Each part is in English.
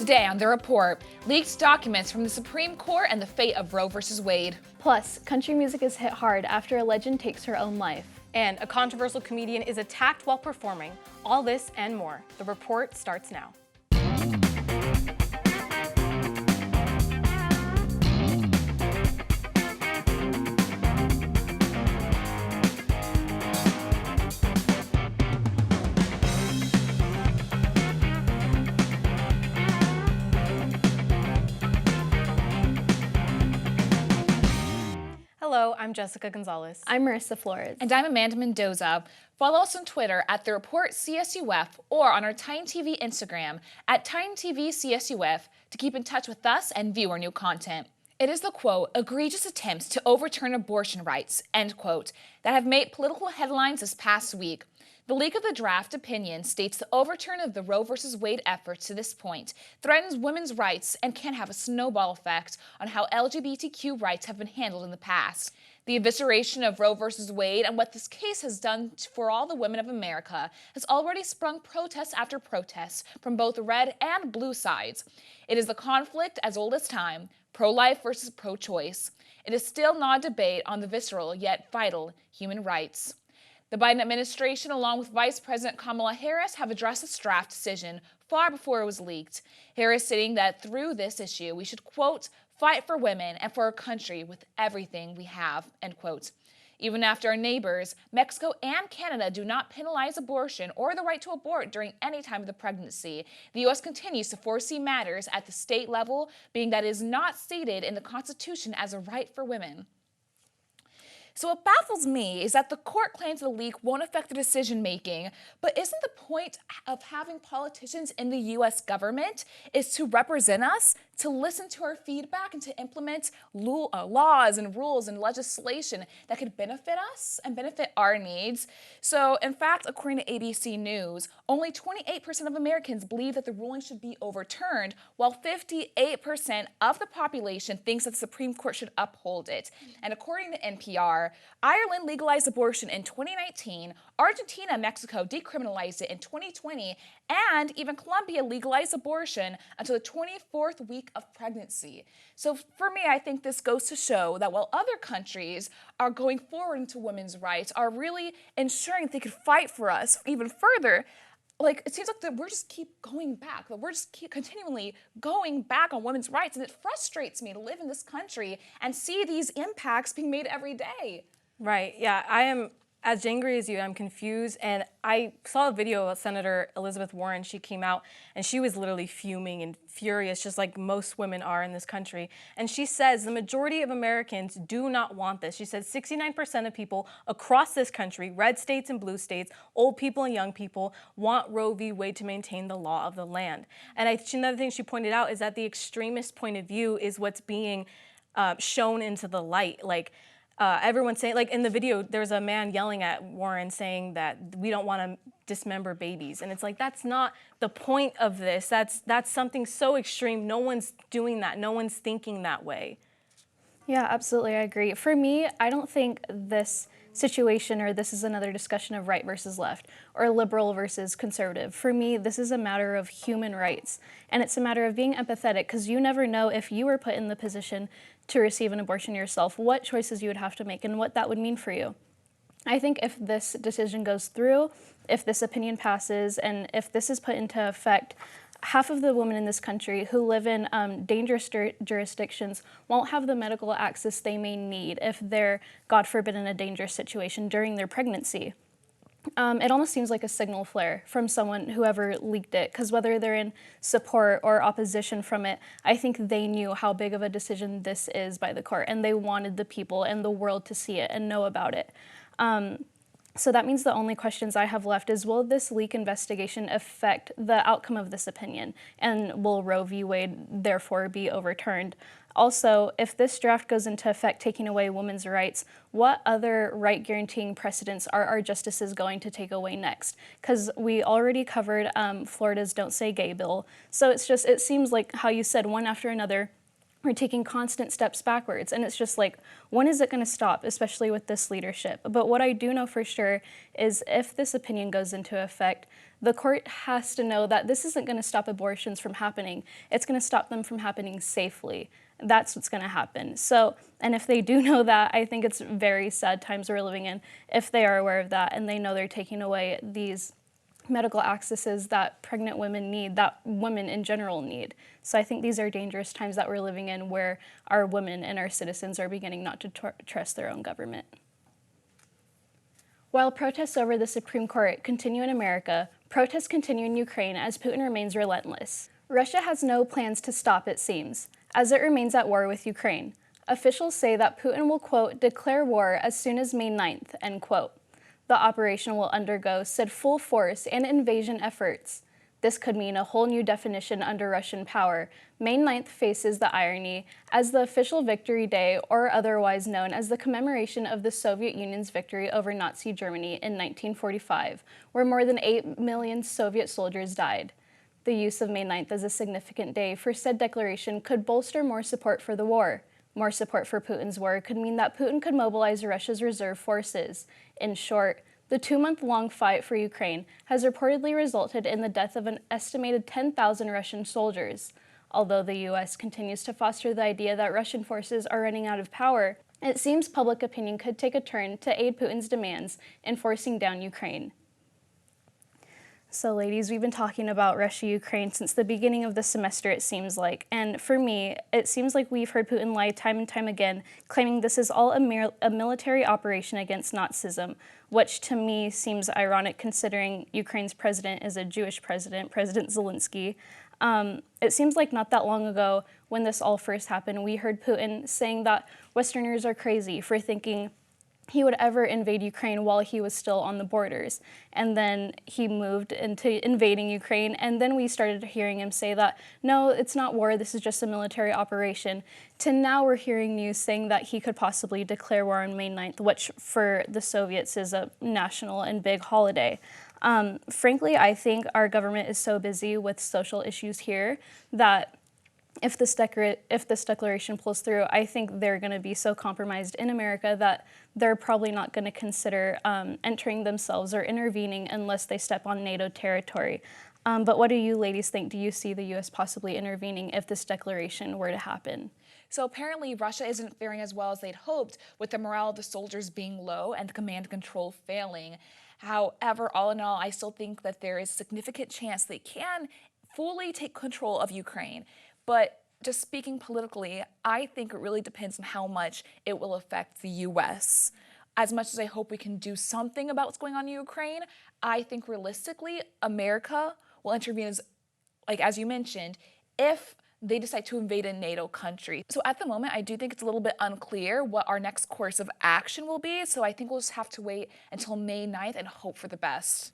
Today on The Report, leaked documents from the Supreme Court and the fate of Roe v. Wade. Plus, country music is hit hard after a legend takes her own life. And a controversial comedian is attacked while performing. All this and more. The Report starts now. Hello, I'm Jessica Gonzalez. I'm Marisa Flores. And I'm Amanda Mendoza. Follow us on Twitter at The Report CSUF or on our Titan TV Instagram at Titan TV CSUF to keep in touch with us and view our new content. It is the, quote, egregious attempts to overturn abortion rights, end quote, that have made political headlines this past week. The leak of the draft opinion states the overturn of the Roe v. Wade efforts to this point threatens women's rights and can have a snowball effect on how LGBTQ rights have been handled in the past. The evisceration of Roe v. Wade and what this case has done for all the women of America has already sprung protest after protest from both red and blue sides. It is a conflict as old as time, pro-life versus pro-choice. It is still not a debate on the visceral yet vital human rights. The Biden administration, along with Vice President Kamala Harris, have addressed this draft decision far before it was leaked. Harris stating that through this issue, we should, quote, fight for women and for our country with everything we have, end quote. Even after our neighbors, Mexico and Canada, do not penalize abortion or the right to abort during any time of the pregnancy, the U.S. continues to foresee matters at the state level, being that it is not stated in the Constitution as a right for women. So what baffles me is that the court claims the leak won't affect the decision-making, but isn't the point of having politicians in the U.S. government is to represent us, to listen to our feedback, and to implement laws and rules and legislation that could benefit us and benefit our needs? So, in fact, according to ABC News, only 28% of Americans believe that the ruling should be overturned, while 58% of the population thinks that the Supreme Court should uphold it. And according to NPR, Ireland legalized abortion in 2019, Argentina and Mexico decriminalized it in 2020, and even Colombia legalized abortion until the 24th week of pregnancy. So for me, I think this goes to show that while other countries are going forward into women's rights, are really ensuring they could fight for us even further, like, it seems like that we're just keep going back, that we're just keep continually going back on women's rights, and it frustrates me to live in this country and see these impacts being made every day. Right, yeah, I am as angry as you. I'm confused, and I saw a video of Senator Elizabeth Warren. She came out, and she was literally fuming and furious, just like most women are in this country. And she says the majority of Americans do not want this. She said 69% of people across this country, red states and blue states, old people and young people, want Roe v. Wade to maintain the law of the land. And another thing she pointed out is that the extremist point of view is what's being shown into the light. Like, everyone's saying, like in the video, there's a man yelling at Warren saying that we don't want to dismember babies. And it's like, that's not the point of this. That's something so extreme. No one's doing that. No one's thinking that way. Yeah, absolutely. I agree. For me, I don't think this situation or this is another discussion of right versus left or liberal versus conservative. For me, this is a matter of human rights, and it's a matter of being empathetic, because you never know if you were put in the position to receive an abortion yourself, what choices you would have to make and what that would mean for you. I think if this decision goes through, if this opinion passes, and if this is put into effect, half of the women in this country who live in dangerous jurisdictions won't have the medical access they may need if they're, God forbid, in a dangerous situation during their pregnancy. It almost seems like a signal flare from someone, whoever leaked it, because whether they're in support or opposition from it, I think they knew how big of a decision this is by the court, and they wanted the people and the world to see it and know about it. So that means the only questions I have left is, will this leak investigation affect the outcome of this opinion? And will Roe v. Wade therefore be overturned? Also, if this draft goes into effect taking away women's rights, what other right-guaranteeing precedents are our justices going to take away next? Because we already covered Florida's Don't Say Gay bill. So it seems like how you said, one after another, we're taking constant steps backwards. And it's just like, when is it going to stop, especially with this leadership? But what I do know for sure is if this opinion goes into effect, the court has to know that this isn't going to stop abortions from happening. It's going to stop them from happening safely. That's what's going to happen. So, and if they do know that, I think it's very sad times we're living in if they are aware of that and they know they're taking away these medical accesses that pregnant women need, that women in general need. So I think these are dangerous times that we're living in where our women and our citizens are beginning not to trust their own government. While protests over the Supreme Court continue in America, protests continue in Ukraine as Putin remains relentless. Russia has no plans to stop, it seems, as it remains at war with Ukraine. Officials say that Putin will, quote, declare war as soon as May 9th, end quote. The operation will undergo said full force and invasion efforts. This could mean a whole new definition under Russian power. May 9th faces the irony as the official victory day, or otherwise known as the commemoration of the Soviet Union's victory over Nazi Germany in 1945, where more than 8 million Soviet soldiers died. The use of May 9th as a significant day for said declaration could bolster more support for the war. More support for Putin's war could mean that Putin could mobilize Russia's reserve forces. In short, the 2-month-long fight for Ukraine has reportedly resulted in the death of an estimated 10,000 Russian soldiers. Although the U.S. continues to foster the idea that Russian forces are running out of power, it seems public opinion could take a turn to aid Putin's demands in forcing down Ukraine. So ladies, we've been talking about Russia-Ukraine since the beginning of the semester, it seems like. And for me, it seems like we've heard Putin lie time and time again, claiming this is all a military operation against Nazism, which to me seems ironic considering Ukraine's president is a Jewish president, President Zelensky. It seems like not that long ago, when this all first happened, we heard Putin saying that Westerners are crazy for thinking he would ever invade Ukraine while he was still on the borders. And then he moved into invading Ukraine, and then we started hearing him say that, no, it's not war, this is just a military operation. To now we're hearing news saying that he could possibly declare war on May 9th, which for the Soviets is a national and big holiday. Frankly, I think our government is so busy with social issues here that if this declaration pulls through, I think they're going to be so compromised in America that they're probably not going to consider entering themselves or intervening unless they step on NATO territory. But what do you ladies think? Do you see the U.S. possibly intervening if this declaration were to happen? So apparently Russia isn't faring as well as they'd hoped, with the morale of the soldiers being low and the command control failing. However, all in all, I still think that there is significant chance they can fully take control of Ukraine. But just speaking politically, I think it really depends on how much it will affect the U.S. As much as I hope we can do something about what's going on in Ukraine, I think realistically, America will intervene, as you mentioned, if they decide to invade a NATO country. So at the moment, I do think it's a little bit unclear what our next course of action will be. So I think we'll just have to wait until May 9th and hope for the best.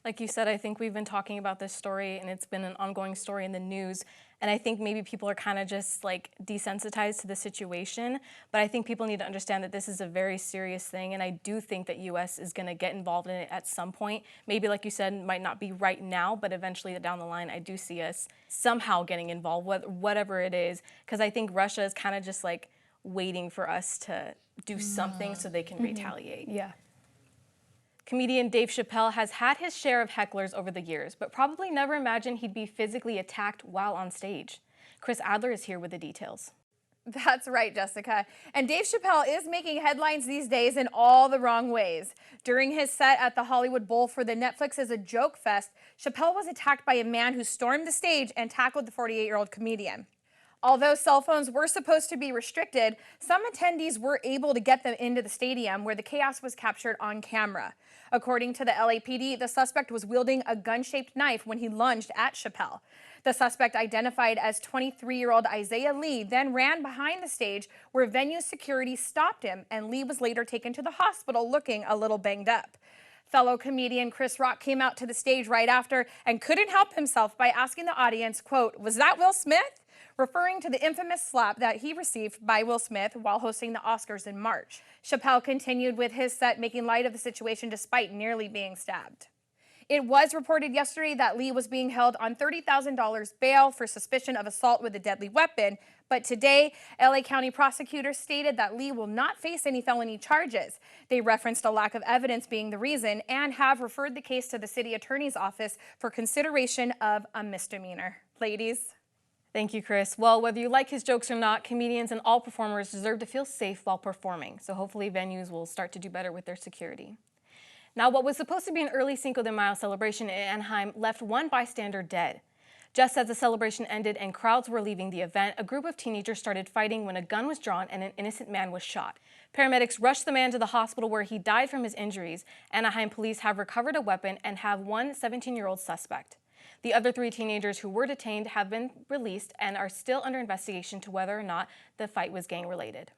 Like you said, I think we've been talking about this story and it's been an ongoing story in the news. And I think maybe people are kind of just like desensitized to the situation. But I think people need to understand that this is a very serious thing. And I do think that U.S. is going to get involved in it at some point. Maybe, like you said, might not be right now, but eventually down the line, I do see us somehow getting involved, whatever it is. Because I think Russia is kind of just like waiting for us to do something so they can retaliate. Yeah. Comedian Dave Chappelle has had his share of hecklers over the years, but probably never imagined he'd be physically attacked while on stage. Chris Adler is here with the details. That's right, Jessica. And Dave Chappelle is making headlines these days in all the wrong ways. During his set at the Hollywood Bowl for the Netflix Is a Joke Fest, Chappelle was attacked by a man who stormed the stage and tackled the 48-year-old comedian. Although cell phones were supposed to be restricted, some attendees were able to get them into the stadium where the chaos was captured on camera. According to the LAPD, the suspect was wielding a gun-shaped knife when he lunged at Chappelle. The suspect, identified as 23-year-old Isaiah Lee, then ran behind the stage where venue security stopped him, and Lee was later taken to the hospital looking a little banged up. Fellow comedian Chris Rock came out to the stage right after and couldn't help himself by asking the audience, quote, "Was that Will Smith?" referring to the infamous slap that he received by Will Smith while hosting the Oscars in March. Chappelle continued with his set, making light of the situation despite nearly being stabbed. It was reported yesterday that Lee was being held on $30,000 bail for suspicion of assault with a deadly weapon. But today, LA County prosecutors stated that Lee will not face any felony charges. They referenced a lack of evidence being the reason and have referred the case to the city attorney's office for consideration of a misdemeanor. Ladies. Thank you, Chris. Well, whether you like his jokes or not, comedians and all performers deserve to feel safe while performing. So hopefully venues will start to do better with their security. Now, what was supposed to be an early Cinco de Mayo celebration in Anaheim left one bystander dead. Just as the celebration ended and crowds were leaving the event, a group of teenagers started fighting when a gun was drawn and an innocent man was shot. Paramedics rushed the man to the hospital where he died from his injuries. Anaheim police have recovered a weapon and have one 17-year-old suspect. The other 3 teenagers who were detained have been released and are still under investigation to whether or not the fight was gang-related.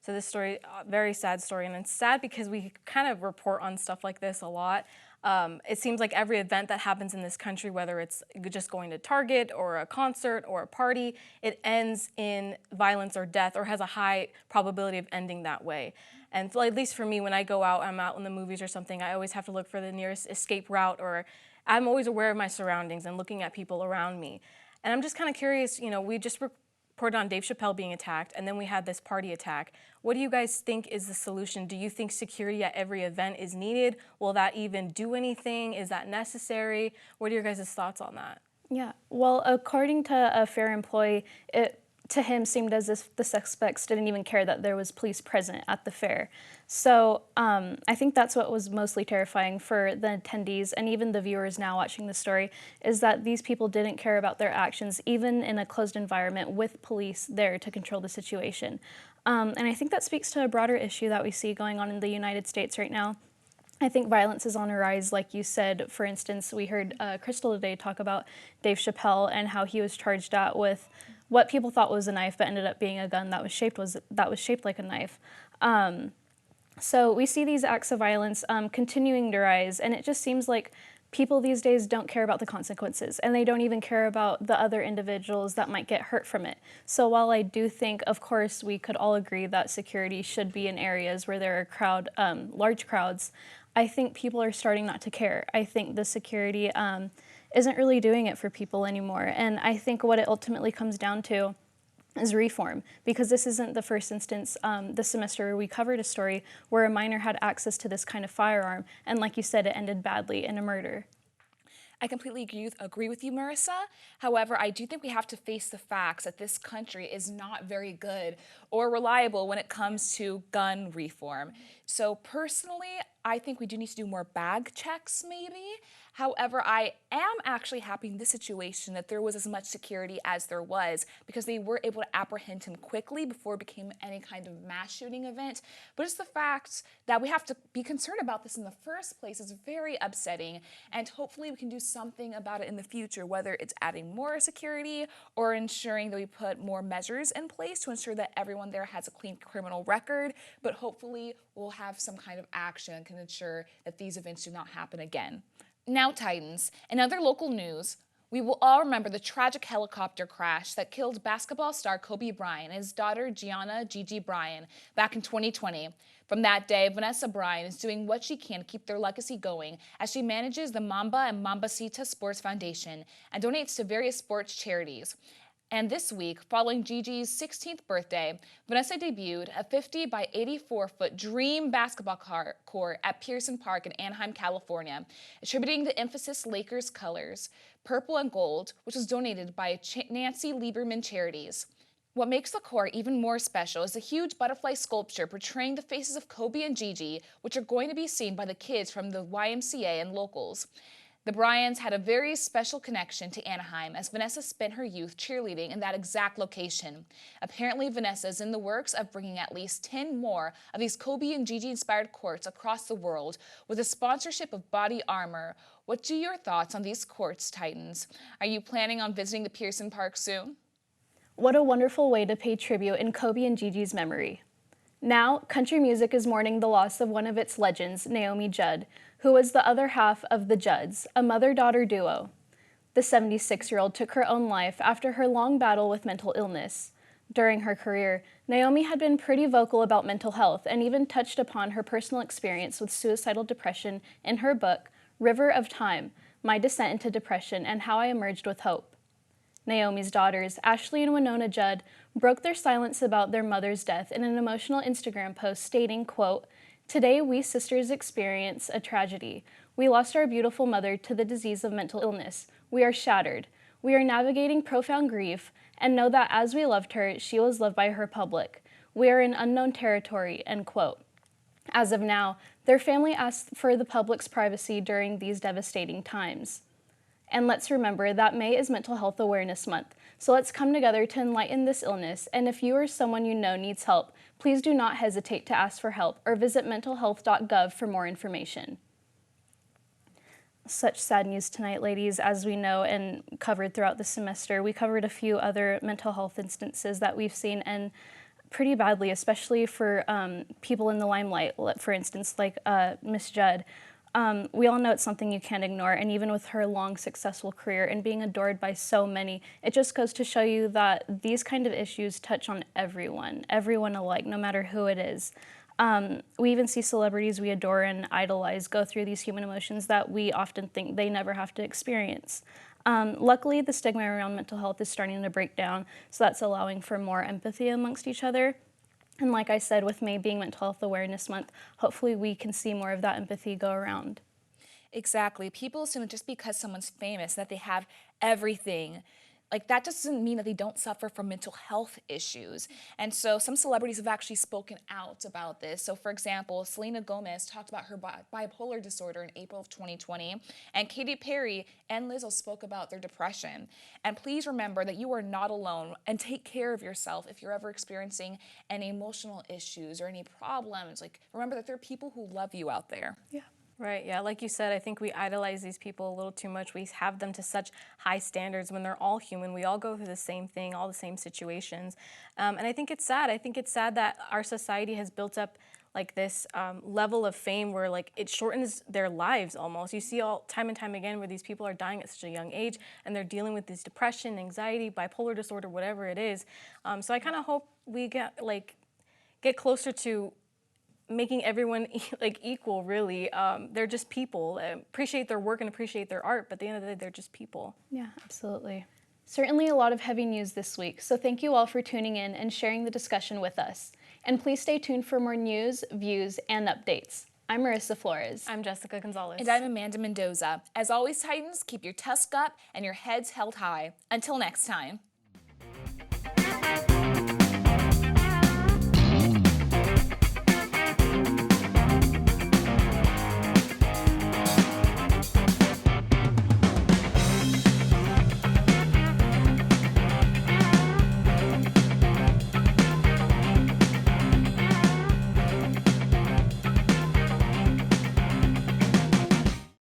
So this story, very sad story, and it's sad because we kind of report on stuff like this a lot. It seems like every event that happens in this country, whether it's just going to Target or a concert or a party, it ends in violence or death or has a high probability of ending that way. And at least for me, when I go out, I'm out in the movies or something, I always have to look for the nearest escape route, or I'm always aware of my surroundings and looking at people around me. And I'm just kind of curious, you know, we just reported on Dave Chappelle being attacked, and then we had this party attack. What do you guys think is the solution? Do you think security at every event is needed? Will that even do anything? Is that necessary? What are your guys' thoughts on that? Yeah, well, according to a fair employee, it to him seemed as if the suspects didn't even care that there was police present at the fair. So I think that's what was mostly terrifying for the attendees and even the viewers now watching the story, is that these people didn't care about their actions, even in a closed environment with police there to control the situation. And I think that speaks to a broader issue that we see going on in the United States right now. I think violence is on a rise, like you said. For instance, we heard Crystal today talk about Dave Chappelle and how he was charged at with what people thought was a knife, but ended up being a gun that was shaped like a knife. So we see these acts of violence continuing to rise, and it just seems like people these days don't care about the consequences, and they don't even care about the other individuals that might get hurt from it. So while I do think, of course, we could all agree that security should be in areas where there are large crowds, I think people are starting not to care. I think the security isn't really doing it for people anymore. And I think what it ultimately comes down to is reform, because this isn't the first instance this semester where we covered a story where a minor had access to this kind of firearm, and like you said, it ended badly in a murder. I completely agree with you, Marisa. However, I do think we have to face the facts that this country is not very good or reliable when it comes to gun reform. So personally, I think we do need to do more bag checks maybe. However, I am actually happy in this situation that there was as much security as there was, because they were able to apprehend him quickly before it became any kind of mass shooting event. But it's the fact that we have to be concerned about this in the first place is very upsetting, and hopefully we can do something about it in the future, whether it's adding more security or ensuring that we put more measures in place to ensure that everyone there has a clean criminal record. But hopefully we'll have some kind of action and can ensure that these events do not happen again. Now, Titans, in other local news, we will all remember the tragic helicopter crash that killed basketball star Kobe Bryant and his daughter Gianna Gigi Bryant back in 2020. From that day, Vanessa Bryant is doing what she can to keep their legacy going as she manages the Mamba and Mambacita Sports Foundation and donates to various sports charities. And this week, following Gigi's 16th birthday, Vanessa debuted a 50 by 84-foot dream basketball court at Pearson Park in Anaheim, California, attributing the emphasis Lakers colors, purple and gold, which was donated by Nancy Lieberman Charities. What makes the court even more special is the huge butterfly sculpture portraying the faces of Kobe and Gigi, which are going to be seen by the kids from the YMCA and locals. The Bryants had a very special connection to Anaheim, as Vanessa spent her youth cheerleading in that exact location. Apparently, Vanessa is in the works of bringing at least 10 more of these Kobe and Gigi-inspired courts across the world with a sponsorship of Body Armor. What are your thoughts on these courts, Titans? Are you planning on visiting the Pearson Park soon? What a wonderful way to pay tribute in Kobe and Gigi's memory. Now, country music is mourning the loss of one of its legends, Naomi Judd, who was the other half of the Judds, a mother-daughter duo. The 76-year-old took her own life after her long battle with mental illness. During her career, Naomi had been pretty vocal about mental health and even touched upon her personal experience with suicidal depression in her book, River of Time, My Descent into Depression and How I Emerged with Hope. Naomi's daughters, Ashley and Winona Judd, broke their silence about their mother's death in an emotional Instagram post stating, quote, "Today we sisters experience a tragedy. We lost our beautiful mother to the disease of mental illness. We are shattered. We are navigating profound grief and know that as we loved her, she was loved by her public. We are in unknown territory," end quote. As of now, their family asks for the public's privacy during these devastating times. And let's remember that May is Mental Health Awareness Month, so let's come together to enlighten this illness, and if you or someone you know needs help, please do not hesitate to ask for help or visit mentalhealth.gov for more information. Such sad news tonight, ladies. As we know and covered throughout the semester, we covered a few other mental health instances that we've seen, and pretty badly, especially for people in the limelight, for instance, like Miss Judd. We all know it's something you can't ignore, and even with her long, successful career and being adored by so many, it just goes to show you that these kind of issues touch on everyone alike, no matter who it is. We even see celebrities we adore and idolize go through these human emotions that we often think they never have to experience. Luckily, the stigma around mental health is starting to break down, so that's allowing for more empathy amongst each other. And like I said, with May being Mental Health Awareness Month, hopefully we can see more of that empathy go around. Exactly. People assume just because someone's famous that they have everything. Like, that doesn't mean that they don't suffer from mental health issues. And so some celebrities have actually spoken out about this. So for example, Selena Gomez talked about her bipolar disorder in April of 2020, and Katy Perry and Lizzo spoke about their depression. And please remember that you are not alone, and take care of yourself if you're ever experiencing any emotional issues or any problems. Like, remember that there are people who love you out there. Yeah. Right, yeah, like you said, I think we idolize these people a little too much. We have them to such high standards when they're all human. We all go through the same thing, all the same situations. And I think it's sad. I think it's sad that our society has built up like this level of fame where like it shortens their lives almost. You see all time and time again where these people are dying at such a young age and they're dealing with this depression, anxiety, bipolar disorder, whatever it is. So I kind of hope we get closer to making everyone like equal, really. They're just people. Appreciate their work and appreciate their art, but at the end of the day, they're just people. Yeah, absolutely. Certainly a lot of heavy news this week, so thank you all for tuning in and sharing the discussion with us. And please stay tuned for more news, views, and updates. I'm Marisa Flores. I'm Jessica Gonzalez. And I'm Amanda Mendoza. As always, Titans, keep your tusk up and your heads held high. Until next time.